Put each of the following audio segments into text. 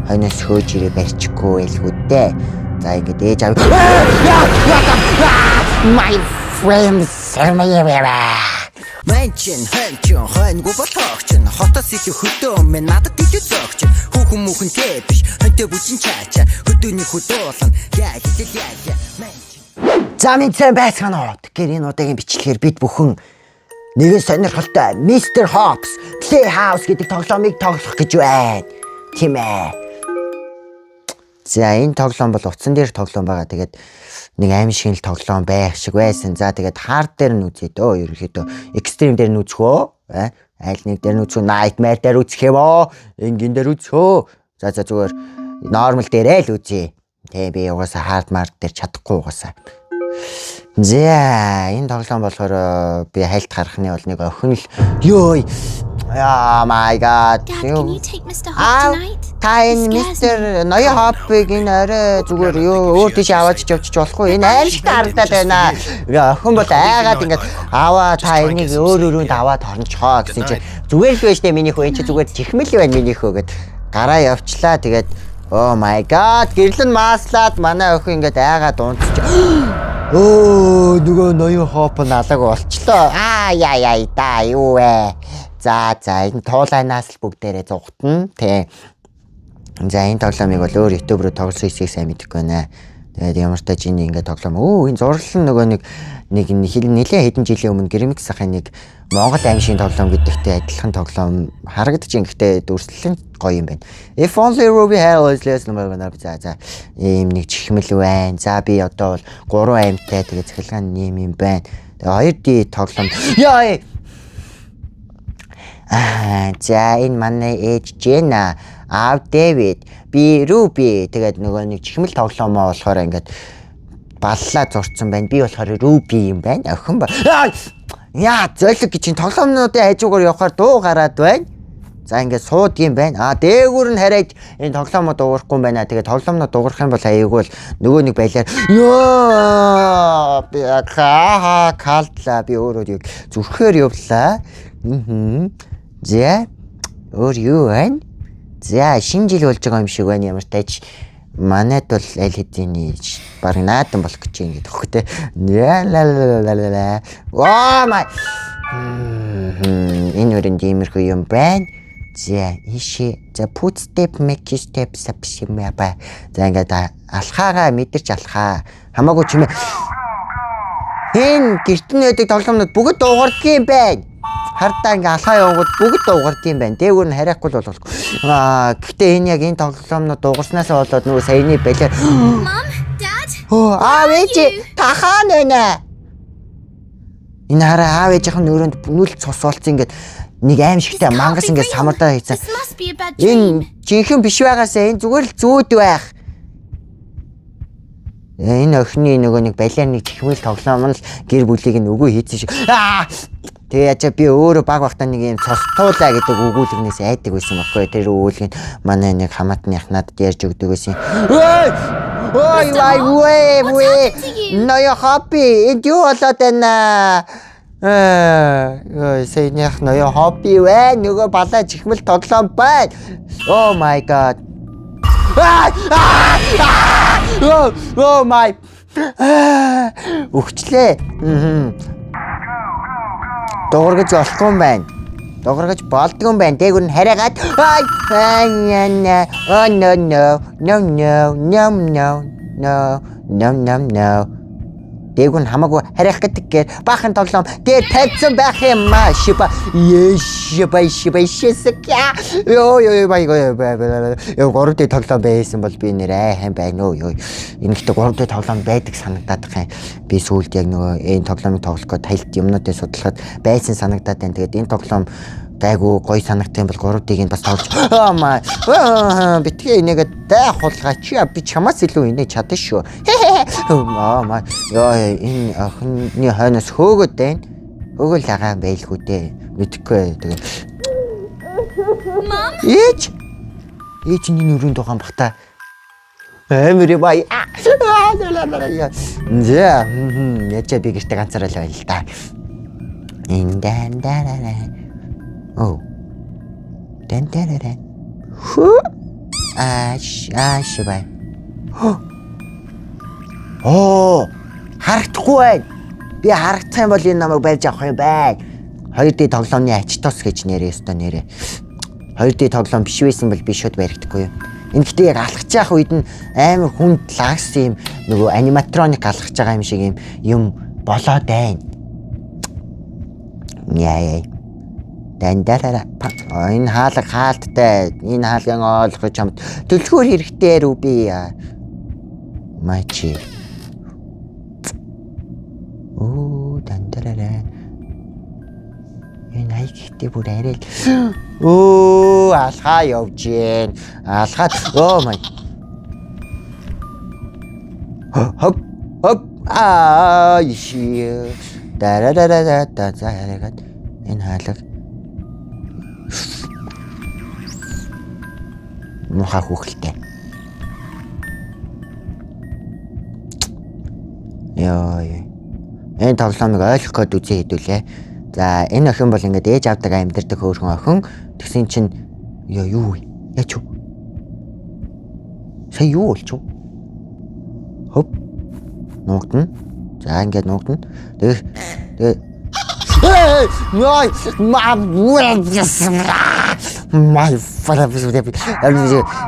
хойноос хөөж ирээ барьчихгүй байлгүйдээ. За ингээд ээж аав My friends Менчин хэнчин хэнгүй ботогч хотос их хөдөө мэн надад идэж зогч хүүхэн мөхөн гэвч хэнтэй бүжин чаача хөдөөний хөдөөлөн яа менчин За мэдсэн байцгаана уу. Тэгэхээр энэ удаагийн бичлэгээр бид бүхэн нэгэн сонирхолтой Mr. Hops Playhouse гэдэг тоглоомыг тоглох гэж байна. Тийм ээ. За энэ тоглоом бол утсан дээр тоглоом байгаа. Тэгээд нэг аим шиг л тоглоом байх шиг байсан. За тэгээд hard дээр нь үзье дөө. Ерөнхийдөө extreme дээр нь үзэх үү? Айл нэг дээр нь үзэх үү? Nightmare дээр үзэх юм уу? Engine дээр үзэх үү? За зүгээр normal дээрээ л үзье. Тэ би угаасаа hard mart дээр чадахгүй угаасаа. За энэ тоглоом болохоор би хайлт гарахны бол нэг охин л ёо oh my god. Dad, can you take Mr. Hop tonight? Тайн Mr. Ноён Hop-ыг энэ орой зүгээр юу өөр тийш аваад ч явчих болохгүй. Энэ аим шиг харагдаад байна. Охин бол айгаад ингээд аваа та энийг өөр өрөөнд аваад хорночхоо гэсэн чинь зүгээр л байж тээ миний хөө энэ чи зүгээр чихмэл байна миний хөө гэд гараа явчлаа. Тэгээд oh my god гэрлэн мааслаад манай охин ингээд айгаад унтчих. Оо нөгөө Ноён Hop налаг болчлоо. Яа да юу вэ? За энэ туулайнаас л бүгдээрээ зугтана тий. За энэ тоглоомыг бол өөр YouTube руу тоглосон хэсгийг сайн мэдэхгүй байна. Тэгээд ямар ч тач энэ ингээд тоглоом. Энэ зурлал нөгөө нэг нэлээд хэдэн жилийн өмнө Grimix ахын нэг Монгол аимшиг тоглоом гэдэгтэй адилхан тоглоом харагдаж ингээд дүрслэл гоё юм байна. If only Ruby had was less number one. За ийм нэг чихмэл байна. За би одоо бол 3 аймтай тэгээд цахилгаан нэм юм байна. Тэгээд 2D тоглоом. Яа за энэ манай ээж Жена, аав Дэвид, би Руби тэгээд нөгөө нэг чихмэл тоглоомоо болохоор ингээд баллаа зурцсан байна. Би болохоор Руби юм байна. Охин ба. Яа зөөлөг гэж энэ тоглоомнуудын хажуугаар явахаар дуу гараад байна. За ингээд суудгийм байна. Дээгүүр нь хараад энэ тоглоомоо дуурахгүй юм байна. Тэгээд тоглоомноо дуурах юм бол аяйггүй л нөгөө нэг байлаар ёо би калтлаа би өөрөө зүрхээр явлаа. За өөр юу байна? За шинэ жил болж байгаа юм шиг байна. Ямар тач манайд бол аль хэдийн баг наадан болох гэж юм гэдэг хөхтэй. Оо май. Энэ өрөнд иймэрхүү юм байна. За иши за put step make step subsime ба. За ингээд алхаагаа мэдэрч алхаа. Хамаагүй ч юм. Энэ гэртэн байдаг тоглоомнууд бүгд дуугардгийн байна. Хардаа ингээ алхаа явангууд бүгд дуугардгийн байна. Дээгүүр нь харахгүй л болохгүй. Гэхдээ энэ яг энэ тоглоомнууд дуугарснаас болоод нөгөө саяны балиар. Mom, Dad. Ээж тахаан байна. Энэ хараа аав ээжийнх нь өрөөнд нүл цус болцсон ингээд нэг аим шигтэй мангас ингээд самардаа хийцэн. Энэ жинхэнэ биш байгаасаа энэ зүгээр л зүүд байх. Энэ охины нөгөө нэг балиар нэг чихмэл тоглоом нь л гэр бүлийг нь өгөө хийцэн шиг. Тэгээ ячаа би өөрөө баг багтаа нэг юм цостуулаа гэдэг өгүүлэгнээс айдаг байсан байхгүй. Тэр өгүүлгийг манай нэг хамаатных надад ярьж өгдөг байсан. Ой Ноён Hop энд юу болоод байна? Сэнийх Ноён Hop вэ? Нөгөө балаа чихмэл тоглоом байна. Oh my god. Oh my. Өгчлээ. Дуургаж болохгүй юм байна. Дуургаж болдгүй юм байна. Дээгүүр нь хараагаад no. Дээгүүр нь хамаагүй харах гэдгээр баахан тоглоом дээр тавьсан байх юм аа. Шиба шисэкя. Ёо бай. 3D тоглоом байсан бол би нэрээ хам байна уу. Энэхтэй 3D тоглоом байдаг санагдаад байгаа юм. Би сүүлд яг нөгөө энэ тоглоомыг тоглох гээд тайлт юмнуудыг судлахад байсан санагдаад байна. Тэгээд энэ тоглоом гайгүй гоё санагдсан бол 3D-ийг бас тоглож. Битгий энийг даах хулгаач. Би чамаас илүү энийг чадна шүү. Ёо энэ охины хойноос хөөгөөд байна. Хөөгөл лагаа байлгүй дээ. Мэдхгүй тэгээд. Mom. Ээж энэ өрөөнд байгаа юм бах та. Эмэри бай. За ячаа би гэртээ ганцаараа л байл л да. Индан. Oh. Dan. бай. Оо, харагдахгүй байна. Би харагдах юм бол энэ намайг барьж авах юм байна. 2D тоглоомны ачтос гэж нэрээ өстой нэрээ. 2D тоглоом биш байсан бол би шууд баригдахгүй юм. Энэ гэхдээ яг алхаж явах үед нь амар хүнд лагс юм нөгөө аниматроник алхаж байгаа юм шиг юм болоод байна. Яа. Дандаараа. Энэ хаалга хаалттай. Энэ хаалгын ойлгож чамд төлхөр хэрэгтэй Руби. Мачи. Оо, дандаараа. Энэ айхтэй бүр арай л. Оо, алхаа явж гин. Алхаад оо май. Хоп. Иши. Дарарараа заагаад энэ хаалга муха хүүхэлтэй. Яа. Энэ тоглоомыг ойлгох гээд үзээ хэдүүлээ. За энэ охин бол ингээд ээж авдаг амьдэрдэг хөөрхөн охин. Тэгсэн чинь юу вэ? Яач вэ? Сая юу болчих вэ? Хоп. Нуугдана. За ингээд нуугдана. Тэгээ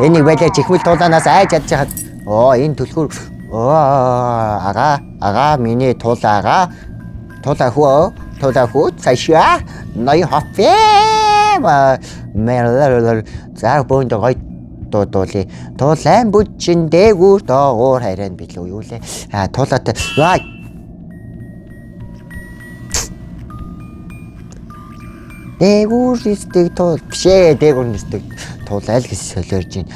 энийг байлаа чихмэл туулаанаас айж чадж хаад. Энэ төлхөр ага миний туулаа хүү цаашаа ной хофе мэлэр за бөөнд гой дуулаа туулайн бүчин дээгүүр доогуур харин билүү юу лээ туулаад дээгүүр нэстэг туул бишээ дээгүүр нэстэг туул аль гэж солиорж ийн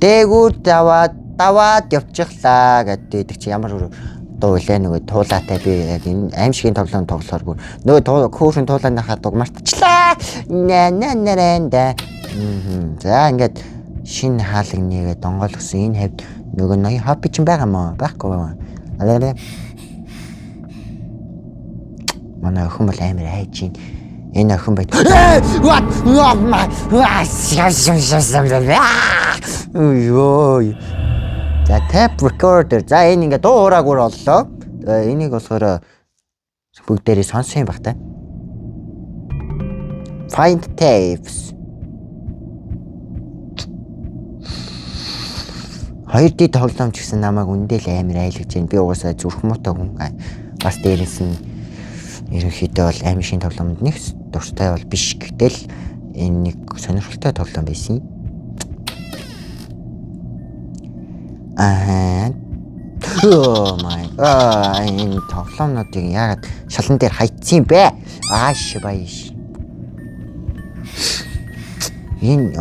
дээгүүр даваад явчихлаа гэдэг чи ямар дуу илээ нөгөө туулаатай би яг энэ аимшигын тоглоом тоглохоор бүр нөгөө хөөрхөн туулааныхаа дуг мартчихлаа нэ за ингээд шинэ хаалга нэгээ донгол өсөн энэ хавьд нөгөө ноён хоппи ч байгаа мó байхгүй алаа манай охин бол амар хайж ийн энэ охин байт ой за tap recorder за энэ ингээ дуу ураагүй боллоо энийг болохоор бүгдээрээ сонссон юм баг та find tapes 2D тоглоомч гэсэн намайг үндэл амар айлгаж байна. Би угаасаа зүрх муутай хүн. Бас дээрээс нь ерөнхийдөө бол амар шин тоглоомд нэг дуртай бол биш. Гэтэл энэ нэг сонирхолтой тоглоом байсан. Oh my god. Энэ тоглоомнуудыг яагаад шалан дээр хайцсан бэ? Баяш. Энэ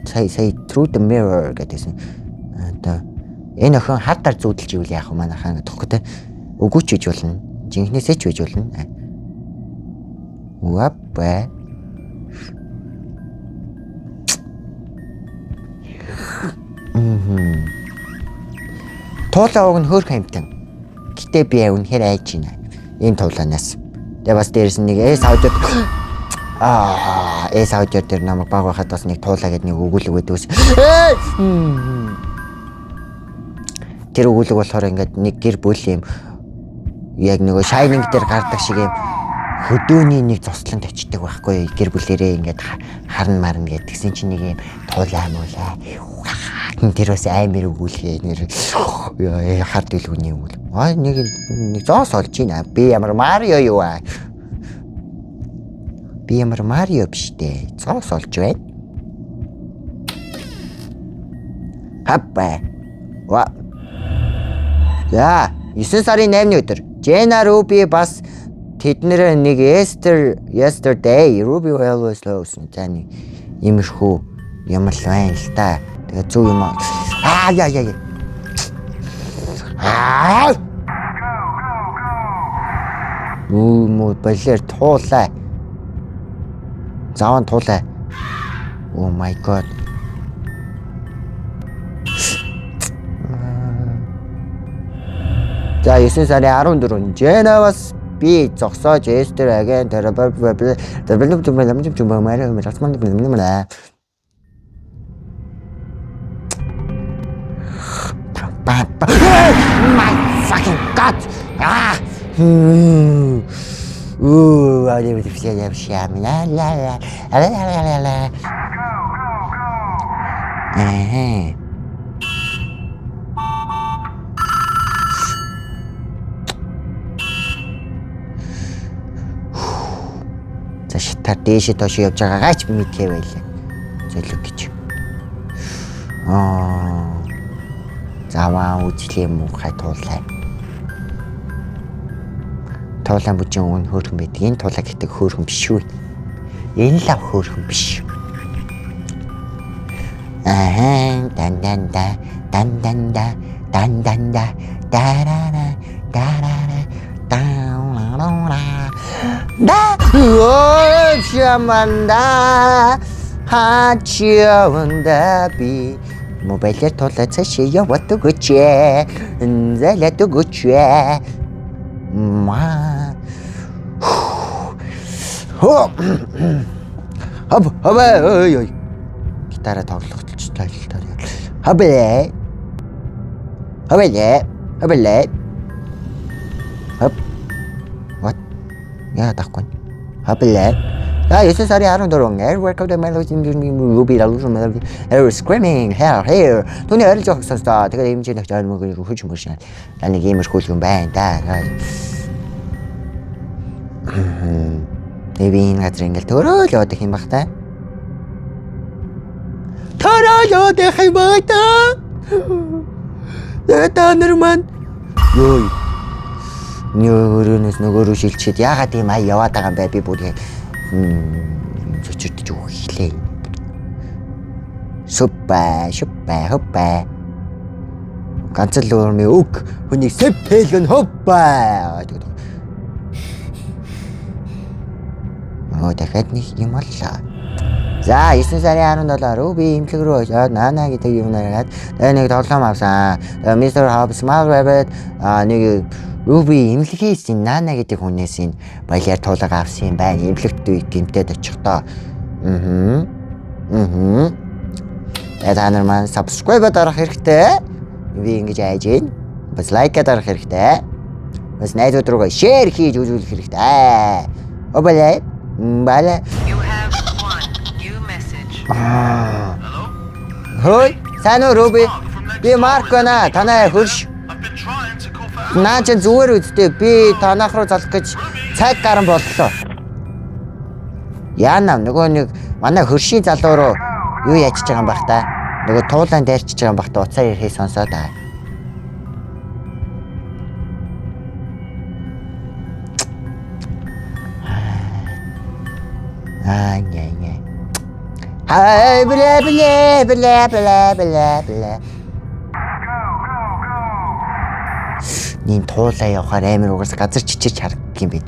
сая through the mirror гэдээсэн. Энэ охин хардаар зүүдэлж ивэл яах вэ манайхаа гэдэг тэгэхгүй те үгүй ч гэж болно жинхнээсээ ч гэж болно уапа туулаа уг нь хөөрхөн амтан гэтээ би үнэхээр айж байна энэ туулаанаас тэгээ бас дээрээс нэг S аудио S аудио дээр намайг баг байхад бас нэг туулаа гэдэг нэг өгүүлэг өгдөөс тэр өгүүлэг болохоор ингээд нэг гэр бүл юм яг нөгөө Shining дээр гардаг шиг юм хөдөөний нэг цослон точдөг байхгүй гэр бүлэрээ ингээд харна марна гэдгсэн чинь нэг юм туулаа муулаа тэр бас амар өгүүлгээ нэр хард илгүүний өгүүл нэг зоос олж ийна би ямар Марио юу би ямар Марио биш дээ зоос олж байна хаппа за 9 сарын 8-ны өдөр Jenna Ruby бас тэднэр нэг yesterday Ruby always loves таны имэрхүү ямар л байна л та. Тэгээ зүг юм яа. Муу балер туулаа. Заван туулаа. Oh my god. За 9 сарын 14-нд Jenna бас би зогсоож Эстер аген My fucking god! Ah! Ooh, I didn't feel that sham. La la la la la la la. За шатар дээшээ доош явж байгаагаа ч мэдхээ байлаа. Зөлөг гэж. Заваа үзлээ муухай туулаа. Туулаа бүжин өн хөөрхөн байдаг. Энэ туулаа гэдэг хөөрхөн биш үү? Энэ лав хөөрхөн биш. Дан дарара дарара да шаманда хачиаванда би 모바일에 돌아서시 여와도 그치 인자라도 그치 마 허버 어이 기타라 тоглохч тайлтаар 허블레 허 what 야 닦고 허블레 아, 6살이 14원. Welcome to my life in Ruby, melody. Screaming, here. 돈이 어릴 적 썼어. 내가 임진 잘 먹으려고 후지 모시나. 나는 게임을 고치고 반다. 내빈 같은 걸 털어줘 대 힘박다. 털어줘 대 힘박다. 내가 다늘만. 요이. 누구는 누구를 실치. 야가 대 많이 여왔다가 배비 보리. 저쪽도 좀 hilээ. Супа. Ганц л өөрмөө үг хүний сэпэлгэн хоппа. дахиад нэг юм боллоо. За 9 сарын 17-аар би имлэг рүү очоод Нана гэдэг юм нараад нэг тоглоом авсан. Mr. Hobbs Small Rabbit нэг Ruby имлэгээс Нана гэдэг хүнээс энэ баялаар туулга авсан юм байна. Имлэгт гэмтээд очихдоо. Та нар маань subscribe дарах хэрэгтэй. Би ингэж айж гин. Бас лайк дарах хэрэгтэй. Бас найзууд руугаа share хийж үзүүлэх хэрэгтэй. Обалай. Бала. You have one new message. Hello? Хөөе, сайн уу Ruby? Би Марк байна. Танай хөрш. Наа чи зүгээр үсттэй. Би танах руу залах гэж цаг гарan боллоо. Яана нөгөө нэг манай хөршийн залуу руу юу ячиж байгаа юм бах та. Нөгөө туулаан дайрчиж байгаа юм бах та. Уцаар ирэхээ сонсоод аа. Яа. Хай бля. Нин туулаа явахаар амар угаас газар чичирч харагдах юм бэ.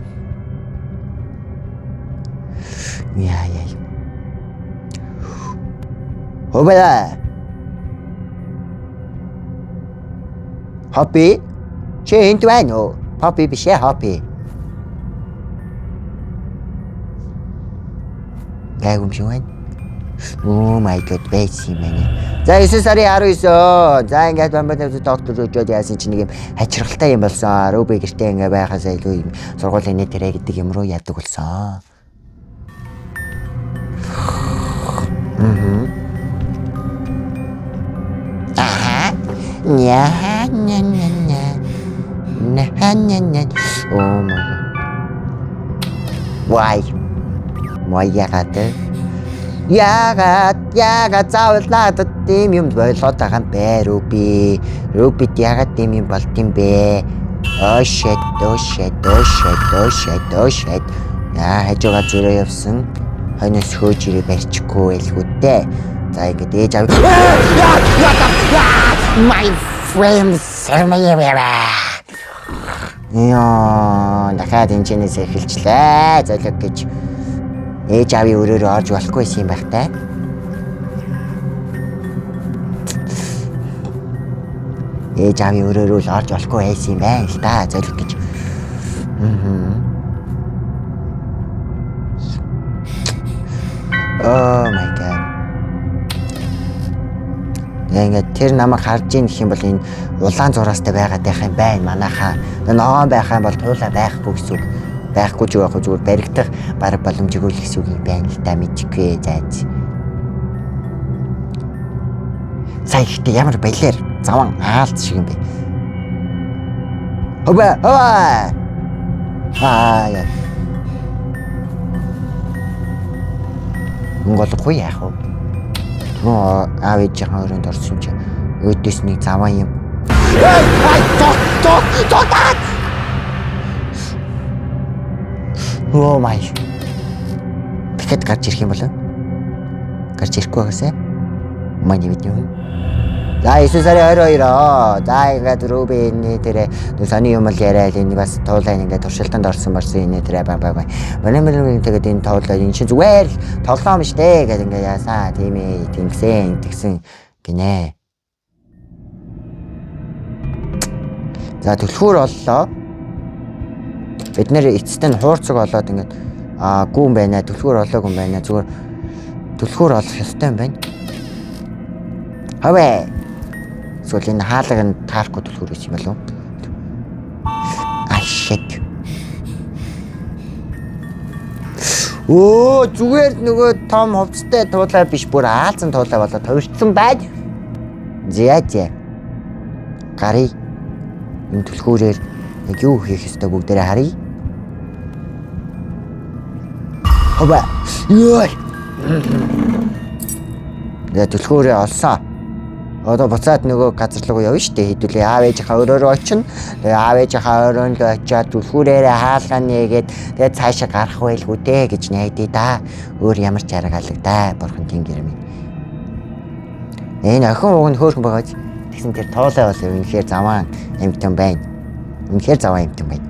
Яа. Хобла. Happy? Чи энд байна уу? Happy биш ээ, happy. Гайгумшгүй. Oh my god, бэйси мэн. За 9 сарын 19. За ингээд бамбад доктор өчөөд яасан чинь нэг юм хачиргалтай юм болсон. Руби гэртээ ингээ байхасаа илүү юм сургуулийн нэтэрэ гэдэг юм руу яадаг болсон. Ня. Oh my god. Why яагаад заавал надад тийм юм болоод байгаа юм бэ Руби? Рубид яагаад тийм юм болт юм бэ? Oh shit. Хажуугаар зөрөө явсан. Хойноос хөөж ирээ барьчихгүй байлгүй дээ. За ингээд ээж аав. My friends. Дахиад энэ чинээс эхэлчлээ. Золог гэж. Ээж аавын өрөөрөө орж болохгүй юм байх та. Ээж аавын өрөөрөө л орж болохгүй байсан юм байна л та. Золог гэж. Oh my god. Ингээд тэр намайг харж ийн гэх юм бол энэ улаан зураастай байгаад байх юм байна манайхаа. Ногоон байх юм бол туулаа байхгүй гэсэн үг. Байхгүй ч байхгүй зүгээр баригдах баг боломжгүй л гэсэн үг юм байна л да мэдчихвээ зайц. Сая ихтэй ямар байлаар заван аалц шиг юм бэ. Хобаа. Яа. Монголгүй яах вэ? Нөө аав ээжийн өрөөнд орсон чи өөдөөс нэг заван юм. Тоо. Oh my. Тэгэхэд гарч ирэх юм болов? Гарч ирэхгүй байгаасаа. Манай бид юм. За 9 сарын 22-оо. За ингээд Руби энэ тэр сони юм л яриад энэ бас туулаа ингээд туршилтанд орсон энэ тэр баг. Манай тэгээд энэ туулаа энэ чинь зүгээр тоглоом штэ гэдэг ингээд яасан. Тийм ээ, тэгсэн гинэ. За төлхөр боллоо. Бид нэр эцэст нь хуурцаг болоод ингээд гүн байна, төлхөр олоогүй юм байна. Зүгээр төлхөр олох ёстой юм байна. Хаваа. Эсвэл энэ хаалгыг нь таарахгүй төлхөр гэж юм болов? Shit. Оо зүгээр нөгөө том хувцастай туулаа биш бүр аалзан туулаа болоод хувирсан байж. Зя. Гарыг энэ төлхөөрээр яг юу хийх ёстой бүгдээрээ харъя. Хобаа. Йой. Я төлхөөрөө олсон. Одоо буцаад нөгөө газар руу явна шүү дээ. Хэдүүлээ аав ээжийнхаа өрөөрөө очино. Тэгээ аав ээжийнхаа өрөөнд очиад төлхөөрөө хаалгаа нээгээд тэгээ цаашаа гарах байлгүй дээ гэж найдаа да. Өөр ямар ч арга алагдаа. Бурхан тэнгэр минь. Энэ охин уг нь хөөрхөн байгаа. Тэгсэн тэр тоолоо бол үнэхээр заван амтан байна. Үнэхээр заван амтан байна.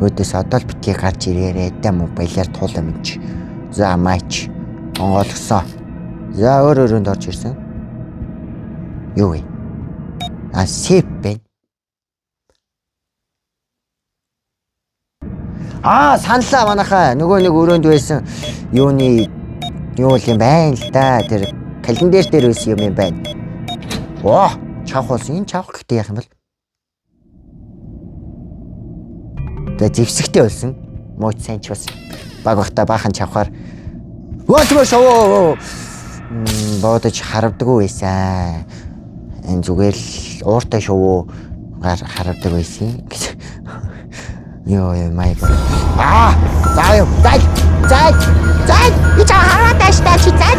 Өдөөс одоо л битгий гарч ирээрээ дэ мобайлаар туулаа минь. За матч онгойлгосон. За өрөөнд орж ирсэн. Юу вэ? Сеп бэ. Саналаа манайхаа нөгөө нэг өрөөнд байсан юуны юу юм байна л да. Тэр календар дээр байсан юм байна. Чавх болсон. Энэ чавх гэхдээ яах юм бол? Тэгээ зэвсэгтэй болсон. Мууч сайн ч бас баг багтаа баахан чавхаар Ваачмаа шоо. Бодож харавдаггүй байсан. Энэ зүгээр л ууртай шоо харавдаг байсан. Йоо май гоо. Заа. Би чаа хараад тааштай чи заа.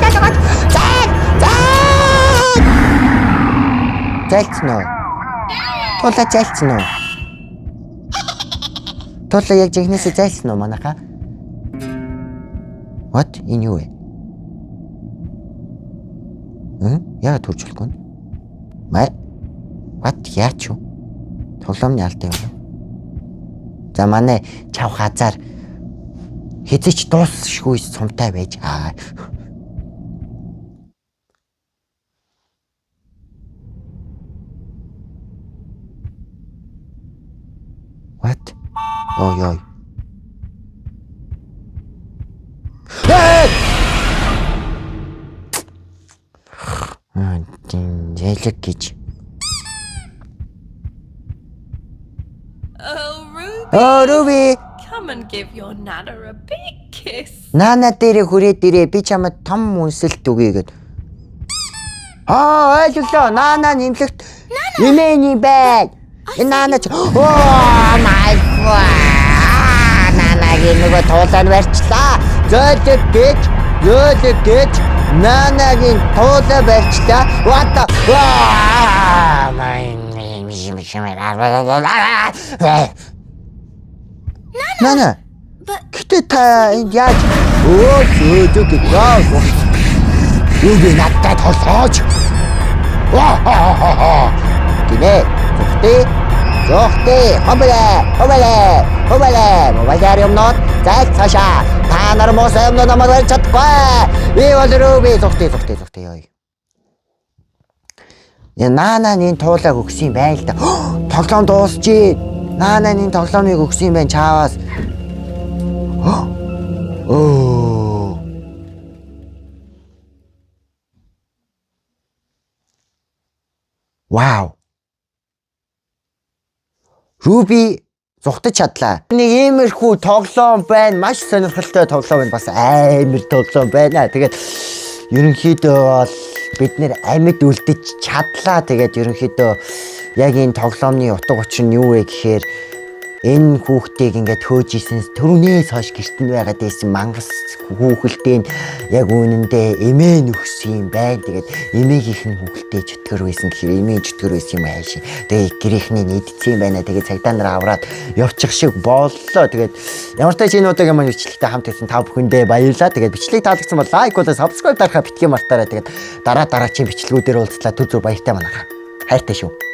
Зайлцсан уу? Тулаа зайлцсан уу? Тулаа яг жигнэсээ зайлцсан уу манайхаа? What? Энэ юу вэ? Яа төржүүлэхгүй нь? What? Яач юу? Тоглоомны алтай юм. За манай чав хазаар хэзээч дуусшгүй сумтай байж. What? Ой. Зэлэг гэж. Oh, Ruby. come and give your Nana a big kiss. Нана дээр хүрээд ирээ. Би чамд том үнсэлт өгье гэд. Ойлголоо. Нана нэмлэгт нэмээний бай. Нана ч oh my god. Нанагийн нөгөө туулаад барьчлаа. Зөөлөг гэж Нанагийн туулаа барьчлаа. What the Nana. Гэтэ та яаж зөөдөг гэж юу би надад толгооч. Гинэ. Зохтэй. Хобалээ. Моਬਾইлаар юмнууд зайг цаашаа. Та нар мос юмнууд намайг барьж чадахгүй. Би бол Ruby зохтой ёо. Нана нин туулаа өгсөн юм байна л да. Тоглоом дуусчээ. Наананы тоглоомыг өгсөн юм байна чааваас. Оо. Вау. Руби зугтаж чадлаа. Нэг иймэрхүү тоглоом байна. Маш сонирхолтой тоглоом байна. Бас амар тоглоом байна. Тэгээд ерөнхийдөө бол бид нэр амьд үлдэж чадлаа. Тэгээд ерөнхийдөө яг энэ тоглоомны утга учир нь юу вэ гэхээр энэ хүүхдийг ингээд хөөжсэн түрүүнээс хойш гэртэн байгаад байсан мангас хүүхэлдэйн яг үүнэндээ эмээ нөхсөн юм байна. Тэгээд эмээгийнх нь хүүхэлдэй чөтгөр байсан гэхээр эмээ чөтгөр байсан юм ааши. Тэгээд гэрийнхний нийдсэн юм байна. Тэгээд цагдаа нар аваад явчих шиг боллоо. Тэгээд ямар ч тач энэ удаагийн маань бичлэгтэй хамт байсан та бүхэндээ баярлалаа. Тэгээд бичлэг таалагдсан бол лайк болоо subscribe дарахаа битгий мартаарай. Тэгээд дараа дараачийн бичлэгүүдээр уулзлаа. Түр баяртай манайхаа. Хайртай шүү.